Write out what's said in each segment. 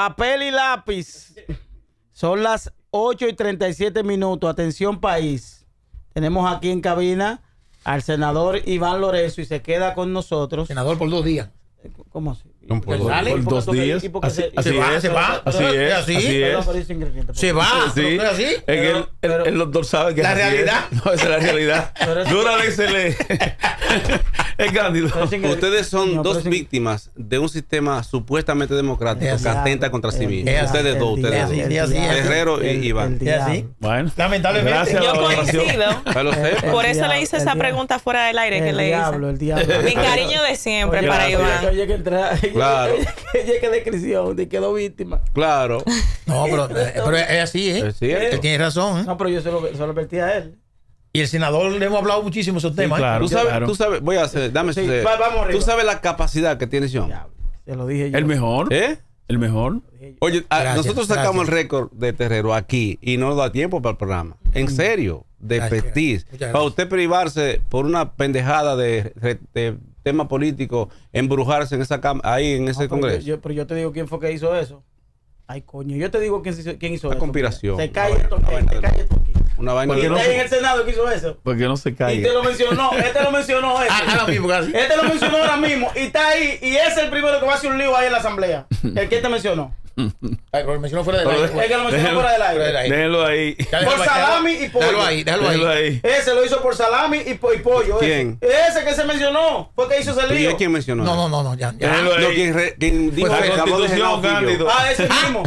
Papel y lápiz. Son las 8:37. Atención, país. Tenemos aquí en cabina al senador Iván Lorenzo y se queda con nosotros. Senador por 2 días. ¿Cómo así? Por 2 días. Así es. Se va. Sí. ¿Así? El doctor sabe que la realidad. No, esa es la realidad. Dúrale se lee. Es Cándido. Ustedes son dos víctimas de un sistema supuestamente democrático que atenta contra sí mismo. Ustedes dos. Guerrero y Iván. ¿Es así? Bueno, lamentablemente. Gracias Yo a la oración. coincido. Por eso le hice esa pregunta fuera del aire que le hice. El diablo. Mi cariño de siempre Oye, para Iván. Oye, que entra. Claro. Oye, que descripción. De quedó víctima. Claro. No, pero es así, ¿eh? Es cierto. Él tiene razón, ¿eh? No, pero yo se lo advertí a él. Y el senador le hemos hablado muchísimo de esos temas. claro. Tú sabes, voy a hacer, dame Sí, ese- vamos arriba. Tú sabes la capacidad que tiene John. Diablo, se lo dije yo. El mejor. ¿Eh? El mejor. Oye, Gracias, nosotros sacamos gracias. el récord de Terrero aquí y no nos da tiempo para el programa. En serio, de Gracias, expertise. muchas Para gracias. usted privarse por una pendejada de tema político, embrujarse en esa ahí en ese No, congreso. pero yo te digo quién fue que hizo eso. Ay, coño, yo te digo quién hizo Una eso. conspiración. Se cae Una esto, vaina se cae esto aquí. Una vaina Y qué no está se- en el Senado que hizo eso. Porque no se Y te caiga. lo mencionó, lo mencionó. Ahora mismo, casi. Este lo mencionó ahora mismo y está ahí. Y es el primero que va a hacer un lío ahí en la asamblea. El que te mencionó. Ay, pero lo mencionó fuera del Pero aire. El que lo mencionó fuera del aire. Déjenlo ahí. Por salami y pollo. Déjalo ahí. Ese lo hizo por salami y pollo. ¿Quién? Ese que se mencionó. Fue que hizo ese ¿Y lío. quién mencionó? No, ya. Déjenlo No, ahí. quien dijo La que acabó de Constitución, Genao fui yo. Cándido. Ese mismo.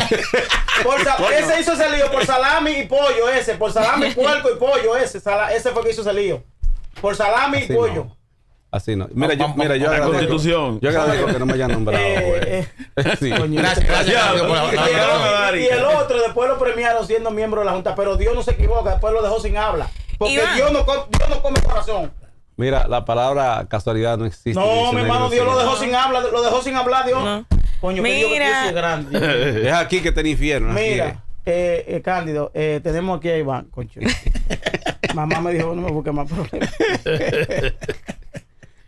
Ese hizo ese lío por salami y pollo. Ese. Por salami, puerco y pollo. Ese fue que hizo ese lío. Por salami y Así pollo. no. Así no. Mira, yo La agradezco. Constitución. Yo agradezco que no me hayan nombrado. Sí. Coño. Gracias, Cándido, por Y el otro después lo premiaron siendo miembro de la Junta, pero Dios no se equivoca, después lo dejó sin habla. Porque Iván. Dios no come corazón. Mira, la palabra casualidad no existe. No, mi hermano, Dios lo dejó sin habla, Dios. No. Coño, que Dios Mira. es grande. Es aquí que está el infierno. aquí Mira, Cándido, tenemos aquí a Iván, concho. Mamá me dijo, no me busques más problemas.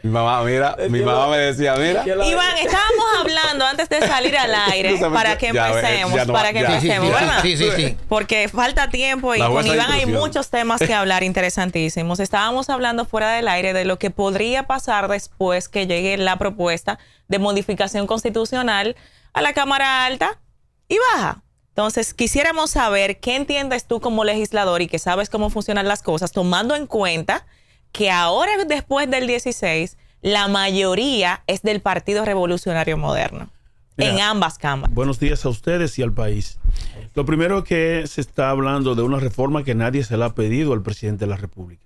Mi mamá me decía, mira. Iván, estábamos hablando antes de salir al aire Tú sabes para que- que ya, empecemos, ya no- para que ya. empecemos, ¿verdad? Sí. Porque falta tiempo y La con jueza de Iván hay instrucción. muchos temas que hablar interesantísimos. Estábamos hablando fuera del aire de lo que podría pasar después que llegue la propuesta de modificación constitucional a la Cámara Alta y Baja. Entonces, quisiéramos saber qué entiendes tú como legislador y que sabes cómo funcionan las cosas, tomando en cuenta que ahora, después del 16, la mayoría es del Partido Revolucionario Moderno, en Mira, ambas cámaras. Buenos días a ustedes y al país. Lo primero es que se está hablando de una reforma que nadie se la ha pedido al presidente de la República.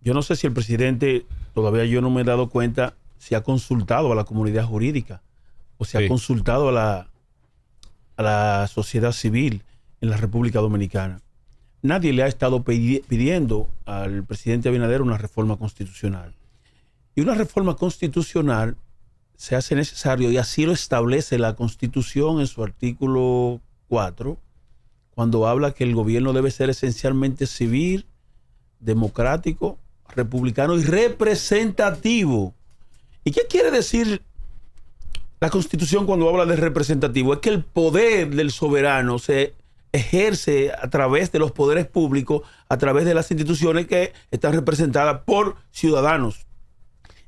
Yo no sé si el presidente, todavía yo no me he dado cuenta, si ha consultado a la comunidad jurídica o si ha consultado a la sociedad civil en la República Dominicana. Nadie le ha estado pidiendo al presidente Abinader una reforma constitucional. Y una reforma constitucional se hace necesario, y así lo establece la Constitución en su artículo 4, cuando habla que el gobierno debe ser esencialmente civil, democrático, republicano y representativo. ¿Y qué quiere decir la Constitución cuando habla de representativo? Es que el poder del soberano se ejerce a través de los poderes públicos, a través de las instituciones que están representadas por ciudadanos.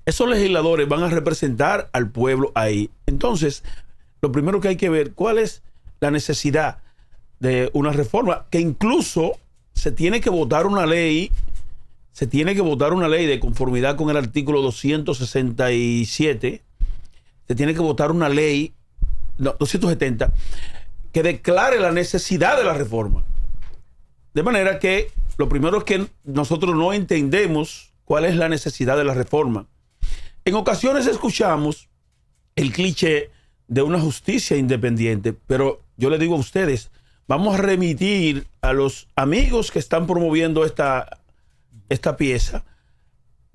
Esos legisladores van a representar al pueblo ahí. Entonces, lo primero que hay que ver, ¿cuál es la necesidad de una reforma? Que incluso se tiene que votar una ley, de conformidad con el artículo 267, se tiene que votar una ley, 270, que declare la necesidad de la reforma. De manera que lo primero es que nosotros no entendemos cuál es la necesidad de la reforma. En ocasiones escuchamos el cliché de una justicia independiente, pero yo le digo a ustedes, vamos a remitir a los amigos que están promoviendo esta pieza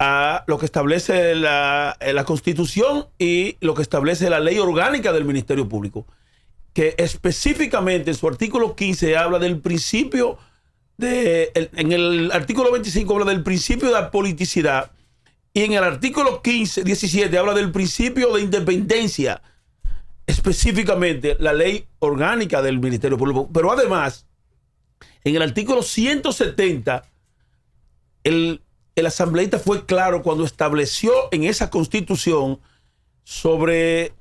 a lo que establece la Constitución y lo que establece la ley orgánica del Ministerio Público, que específicamente en su artículo 15 habla del principio en el artículo 25 habla del principio de apoliticidad, y en el artículo 17 habla del principio de independencia. específicamente la ley orgánica del Ministerio Público. Pero además, en el artículo 170, el asambleísta fue claro cuando estableció en esa constitución sobre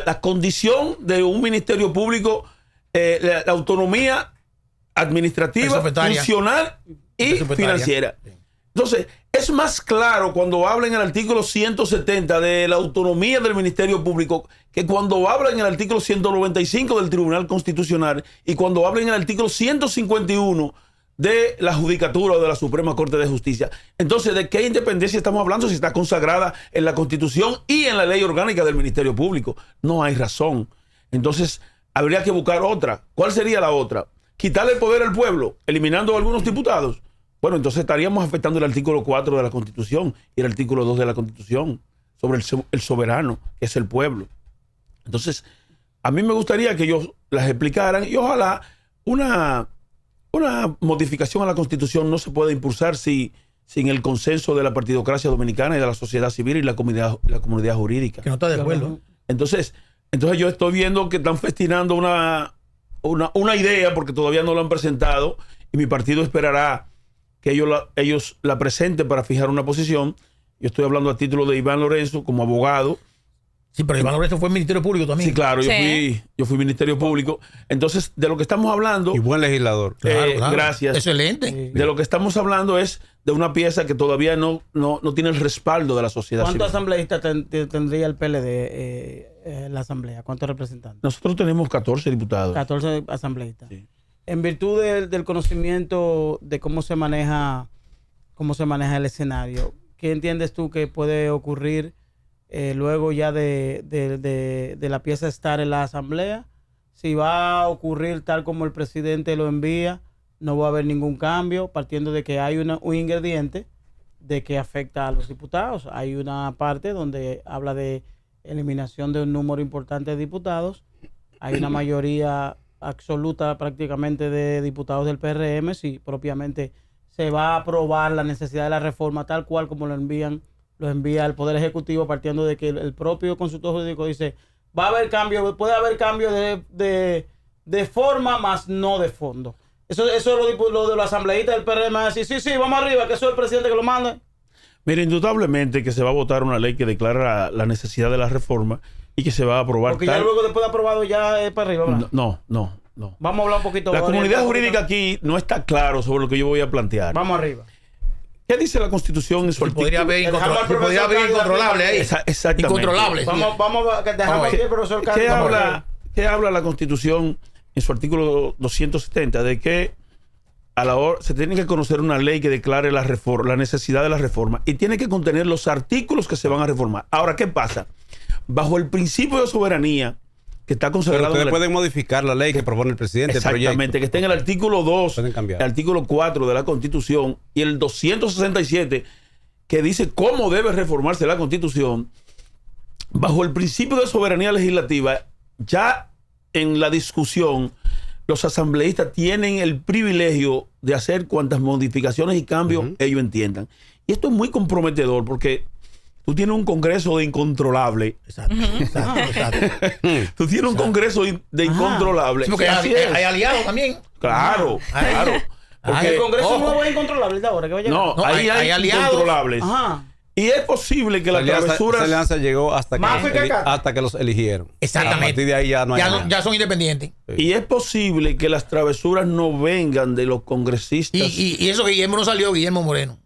la condición de un ministerio público, la autonomía administrativa, funcional y financiera. Entonces, es más claro cuando habla en el artículo 170 de la autonomía del Ministerio Público que cuando habla en el artículo 195 del Tribunal Constitucional y cuando habla en el artículo 151 de la Judicatura o de la Suprema Corte de Justicia. Entonces, ¿de qué independencia estamos hablando si está consagrada en la Constitución y en la ley orgánica del Ministerio Público? No hay razón. Entonces, habría que buscar otra. ¿Cuál sería la otra? Quitarle el poder al pueblo, eliminando a algunos diputados. Bueno, entonces estaríamos afectando el artículo 4 de la Constitución y el artículo 2 de la Constitución sobre el soberano, que es el pueblo. Entonces, a mí me gustaría que ellos las explicaran y ojalá una modificación a la Constitución no se puede impulsar sin el consenso de la partidocracia dominicana y de la sociedad civil y la comunidad jurídica. Que no está de acuerdo. Entonces yo estoy viendo que están festinando una idea porque todavía no lo han presentado y mi partido esperará que ellos la presenten para fijar una posición. Yo estoy hablando a título de Iván Lorenzo como abogado. Sí, pero Iván Lorenzo fue Ministerio Público también. Sí, claro, yo fui Ministerio Público. Entonces, de lo que estamos hablando... Y buen legislador. Claro. Gracias. Excelente. De lo que estamos hablando es de una pieza que todavía no tiene el respaldo de la sociedad civil. ¿Cuántos asambleístas tendría el PLD la asamblea? ¿Cuántos representantes? Nosotros tenemos 14 diputados. 14 asambleístas. Sí. En virtud del conocimiento de cómo se maneja el escenario, ¿qué entiendes tú que puede ocurrir luego ya de la pieza estar en la asamblea? Si va a ocurrir tal como el presidente lo envía, no va a haber ningún cambio, partiendo de que hay un ingrediente de que afecta a los diputados. Hay una parte donde habla de eliminación de un número importante de diputados. Hay una mayoría absoluta prácticamente de diputados del PRM, si propiamente se va a aprobar la necesidad de la reforma tal cual como lo envía el Poder Ejecutivo, partiendo de que el propio consultor jurídico dice, va a haber cambio, puede haber cambio de forma, más no de fondo. Eso es lo de los asambleístas del PRM, así, sí, vamos arriba, que eso es el presidente que lo manda. Mira, indudablemente que se va a votar una ley que declara la necesidad de la reforma y que se va a aprobar. Porque ya luego después de aprobado ya es para arriba, ¿verdad? No. Vamos a hablar un poquito. La comunidad jurídica aquí no está claro sobre lo que yo voy a plantear. Vamos arriba. ¿Qué dice la Constitución en su artículo? Podría haber incontrolable ahí. Exactamente. Incontrolable. Vamos a dejar aquí el profesor Carlos. ¿Qué habla la Constitución en su artículo 270? De que a la hora se tiene que conocer una ley que declare la necesidad de la reforma y tiene que contener los artículos que se van a reformar. Ahora, ¿qué pasa? Bajo el principio de soberanía que está consagrado... Pero ustedes pueden modificar la ley que propone el presidente. Exactamente, que está en el artículo 2, pueden cambiar. El artículo 4 de la Constitución y el 267 que dice cómo debe reformarse la Constitución. Bajo el principio de soberanía legislativa, ya en la discusión, los asambleístas tienen el privilegio de hacer cuantas modificaciones y cambios ellos entiendan. Y esto es muy comprometedor porque tú tienes un Congreso de incontrolable. Exacto. Tú tienes un Congreso de incontrolable. Sí, porque hay aliados también. Claro. Porque el Congreso no es incontrolable ahora que vaya. No, hay aliados incontrolables. Ajá. Y es posible que la travesura... Esa alianza llegó hasta que los eligieron. Exactamente. A partir de ahí ya no hay ya son independientes. Sí. Y es posible que las travesuras no vengan de los congresistas. Y eso Guillermo no salió, Guillermo Moreno.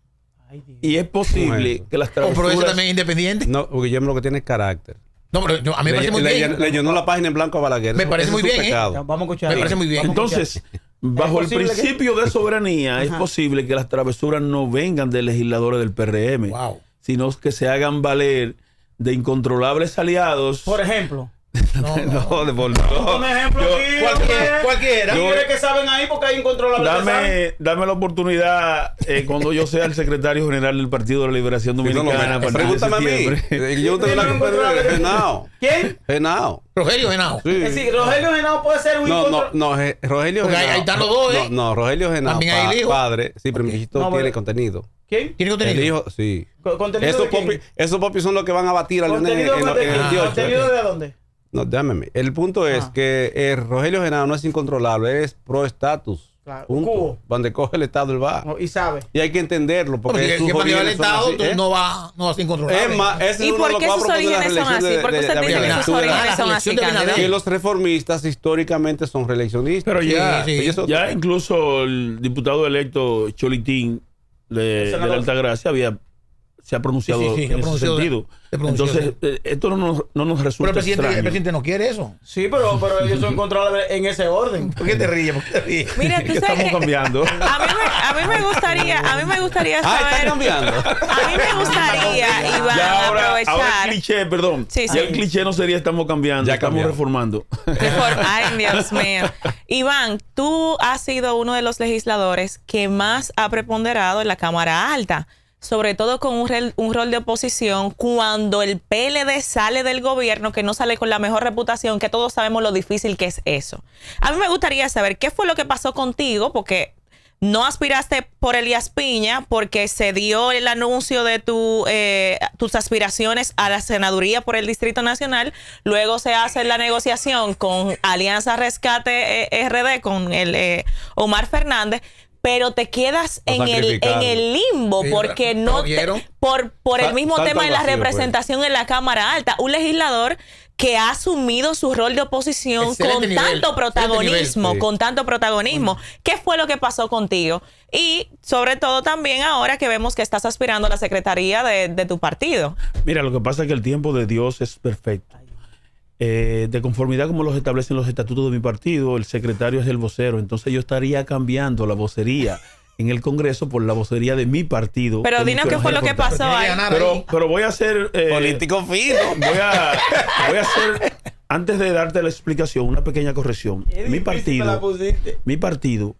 Y es posible que las travesuras... Pero ese también es independiente. No, Guillermo lo que tiene es carácter. No, pero a mí me parece muy bien. Le llenó la página en blanco a Balaguer. Me parece muy bien. Vamos a escuchar. Me parece muy bien. Entonces, bajo el principio de soberanía, es posible que las travesuras no vengan de legisladores del PRM. Wow. Sino que se hagan valer de incontrolables aliados. Por ejemplo. Un ejemplo cualquiera. Tigres que saben ahí porque hay incontrolables. Dame la oportunidad cuando yo sea el secretario general del Partido de la Liberación Dominicana. Pregúntame a mí. Yo tengo la Genao. ¿Quién? Genao. Rogelio Genao. Sí. Es decir, Rogelio Genao puede ser un No, Rogelio Genao. Ahí están los dos, No, Rogelio Genao. También hay el hijo. Padre. Sí, pero mi hijito tiene contenido. ¿Quién? ¿Tiene contenido? El hijo, sí. ¿Contenido de quién? Esos popis son los que van a batir a Leonel en el 18. ¿Contenido de dónde? No, déjame. El punto es que Rogelio Genaro no es incontrolable, es pro estatus. Claro. Punto. Donde coge el Estado, él va. Y sabe. Y hay que entenderlo. Porque si va el Estado, así, no va sin controlar. Es más, ese ¿Y es uno por de qué los que sus va a proponer orígenes la son así? reelección ¿Por qué usted dice que sus orígenes son así, candidato? Que los reformistas históricamente son reeleccionistas. Pero ya, ya incluso el diputado electo Cholitín de la Altagracia se ha pronunciado en ese sentido. Entonces, esto no nos resulta Pero el presidente no quiere eso. Sí, pero ellos son controlables en ese orden. ¿Por qué te ríes? Mira, tú sabes estamos cambiando. A mí me gustaría saber. está cambiando. A mí me gustaría, Iván, aprovechar. Ahora el cliché, perdón. Sí. Ya el cliché no sería estamos cambiando, ya estamos reformando. Ay, Dios mío. Iván, tú has sido uno de los legisladores que más ha preponderado en la Cámara Alta, sobre todo con un rol de oposición cuando el PLD sale del gobierno, que no sale con la mejor reputación, que todos sabemos lo difícil que es eso. A mí me gustaría saber qué fue lo que pasó contigo, porque no aspiraste por Elías Piña, porque se dio el anuncio de tus aspiraciones a la senaduría por el Distrito Nacional. Luego se hace la negociación con Alianza Rescate RD, con el Omar Fernández. Pero te quedas en el limbo, porque por el mismo tema de la representación en la Cámara Alta. Un legislador que ha asumido su rol de oposición con tanto protagonismo. ¿Qué fue lo que pasó contigo? Y sobre todo también ahora que vemos que estás aspirando a la secretaría de tu partido. Mira, lo que pasa es que el tiempo de Dios es perfecto. De conformidad como los establecen los estatutos de mi partido, el secretario es el vocero, entonces yo estaría cambiando la vocería en el Congreso por la vocería de mi partido. Pero dinos qué fue lo que pasó ahí. Pero voy a hacer... político fino. Voy a hacer, antes de darte la explicación, una pequeña corrección. Mi partido,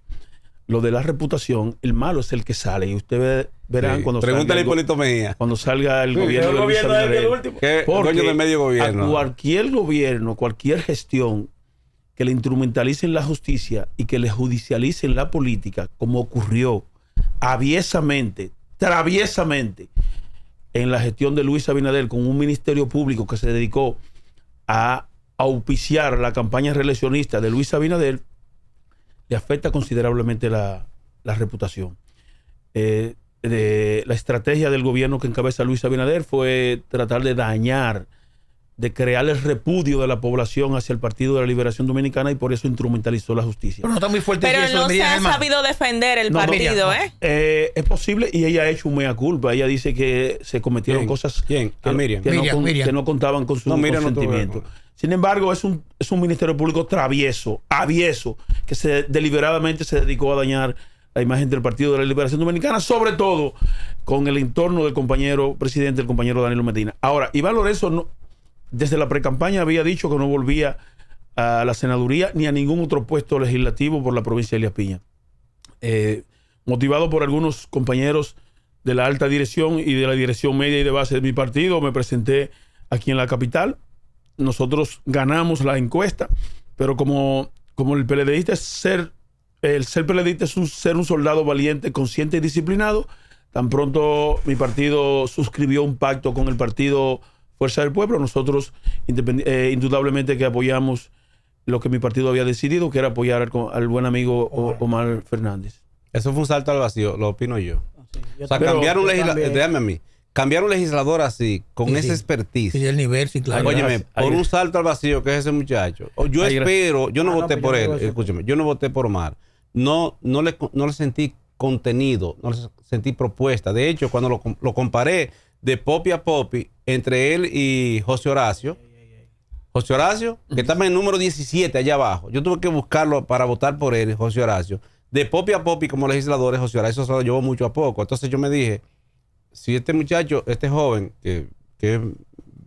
lo de la reputación, el malo es el que sale. Y ustedes verán cuando pregúntale a Hipólito Mejía. Cuando salga el gobierno de Luis Abinader. ¿Qué dueño del medio gobierno? A cualquier gobierno, cualquier gestión que le instrumentalicen la justicia y que le judicialicen la política, como ocurrió traviesamente en la gestión de Luis Abinader, con un ministerio público que se dedicó a auspiciar la campaña reeleccionista de Luis Abinader, le afecta considerablemente la reputación. La estrategia del gobierno que encabeza Luis Abinader fue tratar de dañar, de crear el repudio de la población hacia el Partido de la Liberación Dominicana, y por eso instrumentalizó la justicia. Pero no está muy fuerte. Pero no se ha sabido defender el partido, es posible, y ella ha hecho un mea culpa. Ella dice que se cometieron cosas que no contaban con su consentimiento. Sin embargo, es un ministerio público travieso, avieso, que deliberadamente se dedicó a dañar la imagen del Partido de la Liberación Dominicana, sobre todo con el entorno del compañero presidente, el compañero Danilo Medina. Ahora, Iván Lorenzo desde la precampaña había dicho que no volvía a la senaduría ni a ningún otro puesto legislativo por la provincia de Elías Piña. Motivado por algunos compañeros de la alta dirección y de la dirección media y de base de mi partido, me presenté aquí en la capital. Nosotros ganamos la encuesta, pero como el PLDista el ser PLDista es ser un soldado valiente, consciente y disciplinado, tan pronto mi partido suscribió un pacto con el partido Fuerza del Pueblo, nosotros indudablemente que apoyamos lo que mi partido había decidido, que era apoyar al buen amigo Omar Fernández. Eso fue un salto al vacío, lo opino yo. Sí, cambiar un legislador así, con esa expertise. Y el nivel, sí, claro. Óyeme, por un salto al vacío que es ese muchacho. Yo no voté por él, escúcheme, yo no voté por Omar. No le sentí contenido, no le sentí propuesta. De hecho, cuando lo comparé de Popi a Popi entre él y José Horacio, que estaba en el número 17 allá abajo. Yo tuve que buscarlo para votar por él, José Horacio. De Popi a Popi como legisladores, José Horacio se lo llevó mucho a poco. Entonces yo me dije, si este muchacho, este joven, que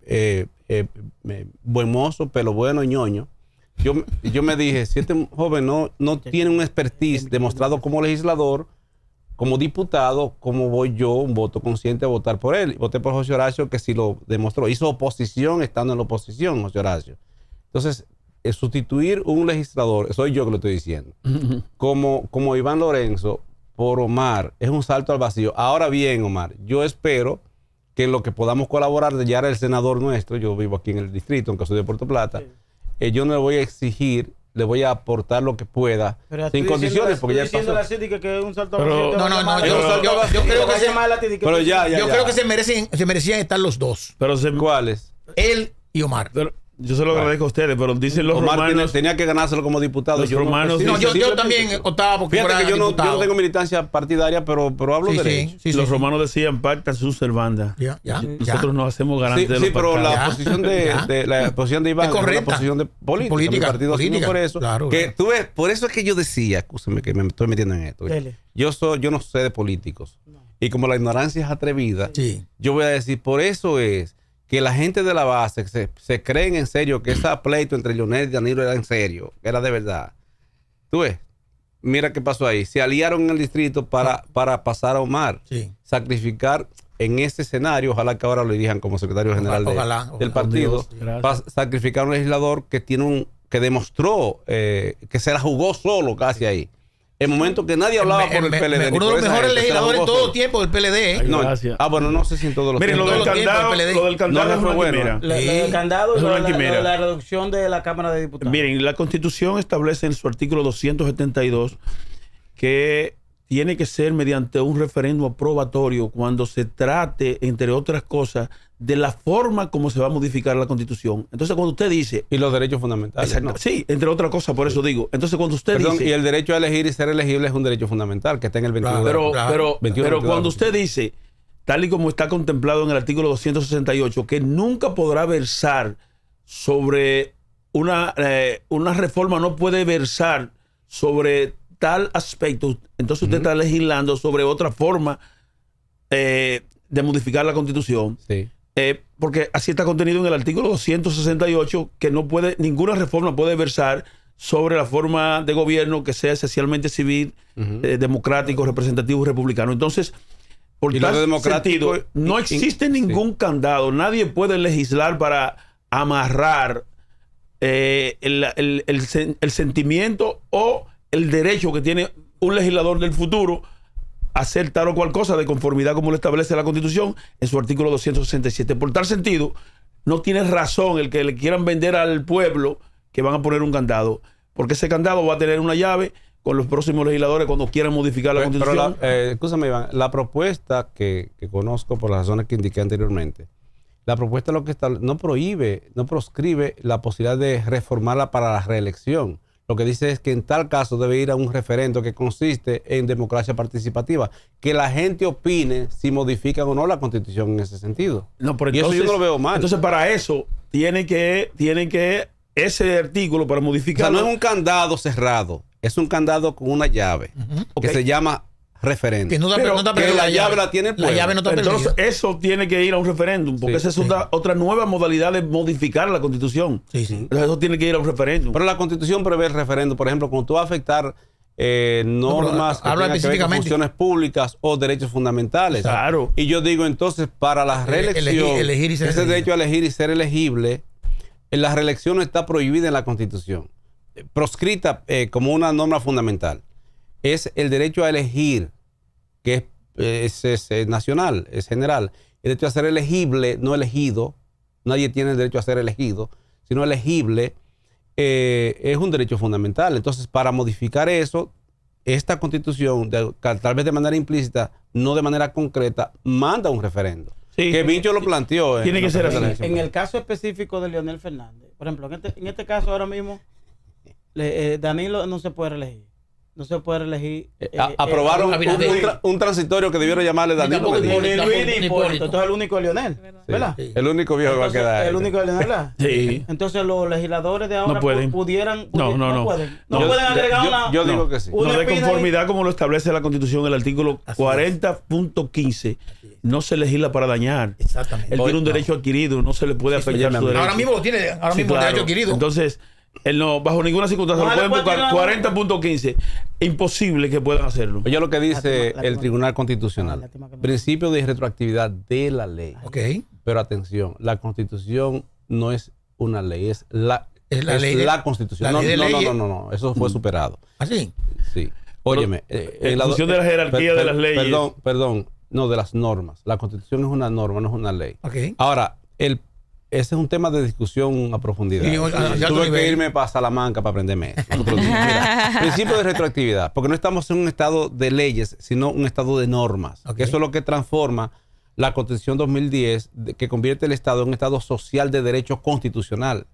es buen mozo, pelo bueno y ñoño, yo me dije, si este joven no tiene un expertise demostrado como legislador, como diputado, ¿cómo voy yo, un voto consciente, a votar por él? Voté por José Horacio, que sí lo demostró. Hizo oposición estando en la oposición, José Horacio. Entonces, sustituir un legislador, soy yo que lo estoy diciendo, como Iván Lorenzo, por Omar es un salto al vacío. Ahora bien, Omar, yo espero que en lo que podamos colaborar, ya era el senador nuestro, yo vivo aquí en el distrito, aunque soy de Puerto Plata, yo no le voy a exigir, le voy a aportar lo que pueda, sin condiciones, porque ya diciendo pasó. la síndica que es un salto No, yo creo que se merecían estar los dos. Pero ¿Cuáles? Él y Omar. pero yo se lo agradezco a ustedes, pero dicen los Omar romanos. tenía que ganárselo como diputado. Los Yo no- romanos sí, No, sí, yo sí, también sí. optaba porque Fíjate fuera que yo no diputado. tengo militancia partidaria, pero hablo Sí, derecho. sí, Los sí. romanos decían pacta sunt servanda. Ya. Nosotros nos hacemos Sí, garantes de sí, los pero pactados. la posición de, Ya. la posición de Iván Es es una correcta. posición de política. Mi partido asumió política. por eso. Claro, que claro. tú ves, por eso es que yo decía, escúchame que me estoy metiendo en esto. Dele. Yo no sé de políticos. Y como la ignorancia es atrevida, Sí. yo voy a decir, por eso es que la gente de la base se creen en serio que ese pleito entre Leonel y Danilo era en serio, que era de verdad. Tú ves, mira qué pasó ahí. Se aliaron en el distrito para pasar a Omar. Sí. Sacrificar en ese escenario, ojalá que ahora lo dirijan como secretario general Ojalá. del partido, Dios, gracias. sacrificar a un legislador que que demostró que se la jugó solo casi ahí. El momento que nadie hablaba por el PLD. ni Uno de por los esa mejores gente, se la legisladores jugó todo solo. el tiempo del PLD. Ay, No, gracias. bueno, no sé si en todos los Miren, lo tiempos. del Todo el tiempo candado, el PLD. lo del candado No, es fue una bueno. quimera. Lo del candado y Es lo una de la quimera. reducción de la Cámara de Diputados. Miren, la Constitución establece en su artículo 272 que tiene que ser mediante un referéndum aprobatorio cuando se trate, entre otras cosas, de la forma como se va a modificar la Constitución. Entonces, cuando usted dice... Y los derechos fundamentales. Exacto, ¿no? sí, entre otras cosas, por eso digo. Entonces, cuando usted Perdón, dice... y el derecho a elegir y ser elegible es un derecho fundamental que está en el 21. Pero, Claro, pero, 21, pero 22. cuando usted dice, tal y como está contemplado en el artículo 268, que nunca podrá versar sobre una reforma, no puede versar sobre tal aspecto, entonces usted está legislando sobre otra forma de modificar la Constitución. Sí. Porque así está contenido en el artículo 268 que no puede, ninguna reforma puede versar sobre la forma de gobierno que sea esencialmente civil, democrático, representativo y republicano. Entonces, por Y lo tal de democrático, sentido, no existe ningún candado. Nadie puede legislar para amarrar el sentimiento o el derecho que tiene un legislador del futuro a hacer tal o cual cosa de conformidad como lo establece la Constitución en su artículo 267. Por tal sentido, no tiene razón el que le quieran vender al pueblo que van a poner un candado, porque ese candado va a tener una llave con los próximos legisladores cuando quieran modificar la Constitución. Escúchame, Iván, la propuesta que conozco por las razones que indiqué anteriormente, la propuesta lo que no prohíbe, no proscribe la posibilidad de reformarla para la reelección. Lo que dice es que en tal caso debe ir a un referendo que consiste en democracia participativa, que la gente opine si modifican o no la Constitución en ese sentido. No, pero y eso yo no lo veo mal. Entonces, para eso, tiene que ese artículo para O sea, modificar. no es un candado cerrado, es un candado con una llave que Ok. se llama referendo. Que no está, Pero no está que perdida la llave la tiene el La pueblo. llave no está Entonces, perdida. eso tiene que ir a un referéndum, porque Sí, esa es otra nueva modalidad de modificar la Constitución. Sí, sí. Entonces, eso tiene que ir a un referéndum. Pero la Constitución prevé el referendo, por ejemplo, cuando tú vas a afectar normas que habla tengan que ver con específicamente. funciones públicas o derechos fundamentales. Claro. Y yo digo entonces, para la reelección, elegir y ser ese elegible. derecho a elegir y ser elegible, la reelección no está prohibida en la Constitución, proscrita como una norma fundamental. Es el derecho a elegir, que es nacional, es general. El derecho a ser elegible, no elegido. Nadie tiene el derecho a ser elegido, sino elegible. Es un derecho fundamental. Entonces, para modificar eso, esta Constitución, tal vez de manera implícita, no de manera concreta, manda un referendo. Sí. Que Bicho lo planteó. Tiene que ser así. En el caso específico de Leonel Fernández, por ejemplo, en este caso ahora mismo, Danilo no se puede reelegir. No se puede reelegir. Aprobaron Abinader. un transitorio que debieron llamarle Danilo tampoco Medina. Ni Luis ni Ni Hipólito. Hipólito. Entonces el único es Leonel, ¿verdad? Sí. El único viejo que va a Entonces, quedar. el único es Leonel, ¿verdad? Sí. Entonces los legisladores de ahora No pueden. pudieran. No pueden. No Yo- pueden agregar una. Yo digo que sí. una No, de espina conformidad como lo establece la Constitución, el artículo Así es. 40.15, no se legisla para dañar. Exactamente. Él tiene un derecho adquirido, no se le puede afectar su derecho. Ahora mismo lo tiene, ahora Sí, mismo el claro. derecho adquirido. Entonces, él no, bajo ninguna circunstancia, No lo le pueden puede buscar tirar 40.15. Imposible que puedan hacerlo. Oye lo que dice Lástima, el Tribunal Constitucional. lástima que no. Principio de retroactividad de la ley. Ok. Pero atención, la Constitución no es una ley, es la Es la ley de- la Constitución. la ley de leyes. No, eso fue superado. Así. Sí. Óyeme. En función de la jerarquía de las leyes. Perdón. No, de las normas. La Constitución es una norma, no es una ley. Okay. Ahora, ese es un tema de discusión a profundidad. Tuve que irme para Salamanca para aprenderme eso. Mira, principio de retroactividad, porque no estamos en un estado de leyes, sino un estado de normas. Okay. Eso es lo que transforma la Constitución 2010, que convierte el Estado en un estado social de derecho constitucional.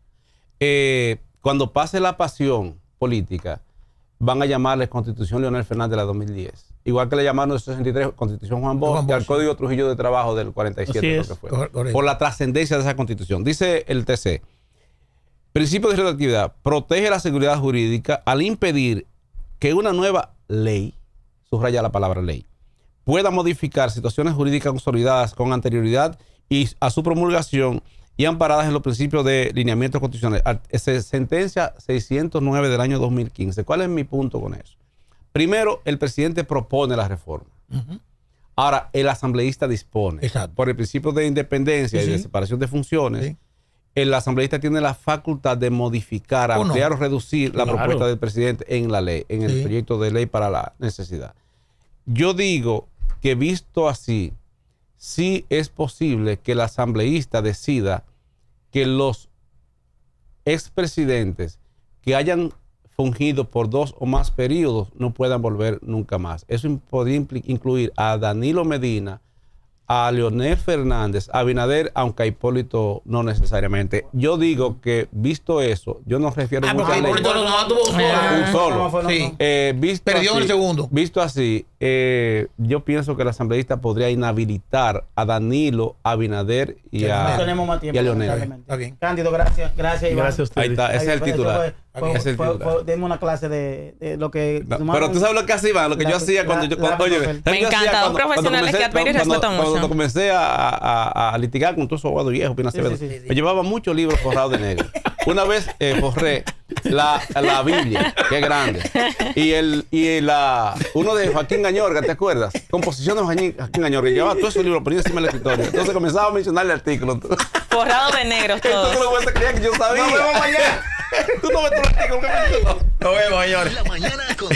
Cuando pase la pasión política, van a llamarle Constitución Leonel Fernández de la 2010. Igual que le llamaron en el 63 Constitución Juan Bosch y al Código Trujillo de Trabajo del 47, creo que fue. Correcto. Por la trascendencia de esa Constitución. Dice el TC, principio de retroactividad, protege la seguridad jurídica al impedir que una nueva ley, subraya la palabra ley, pueda modificar situaciones jurídicas consolidadas con anterioridad y a su promulgación y amparadas en los principios de lineamientos constitucionales. Sentencia 609 del año 2015. ¿Cuál es mi punto con eso? Primero, el presidente propone la reforma. Ahora, el asambleísta dispone. Exacto. Por el principio de independencia y de separación de funciones, el asambleísta tiene la facultad de modificar, ampliar o reducir la propuesta del presidente en la ley, en el proyecto de ley para la necesidad. Yo digo que visto así, sí es posible que el asambleísta decida que los expresidentes que hayan fungido por 2 o más periodos no puedan volver nunca más. Eso podría incluir a Danilo Medina, a Leonel Fernández, a Abinader, aunque a Hipólito no necesariamente. Yo digo que visto eso, yo no refiero mucho a Hipólito no tuvo un solo. Sí. Perdió el segundo. Visto así, yo pienso que el asambleísta podría inhabilitar a Danilo, a Abinader y a, tenemos más tiempo, y a Leonel. Está bien. Cándido, gracias. Gracias, Iván. Gracias a usted. Ahí está, ese es el titular. Demos una clase de lo que... No, pero tú sabes lo que hace Iván, lo que yo hacía cuando yo... Me encanta, un profesional que admiro y respeto mucho. Cuando comencé a litigar con todos esos abogados viejos, me llevaba muchos libros forrados de negro. Una vez forré la Biblia, que es grande, y uno de Joaquín Gañorga, ¿te acuerdas? Composiciones de Joaquín Gañorga, y llevaba todos esos libros poniendo encima del escritorio. Entonces comenzaba a mencionar el artículo. Forrado de negros todos. Entonces los creían que yo sabía. Nos vemos mañana. Tú no ves tu artículo que mencionó. Nos vemos, señores. La mañana con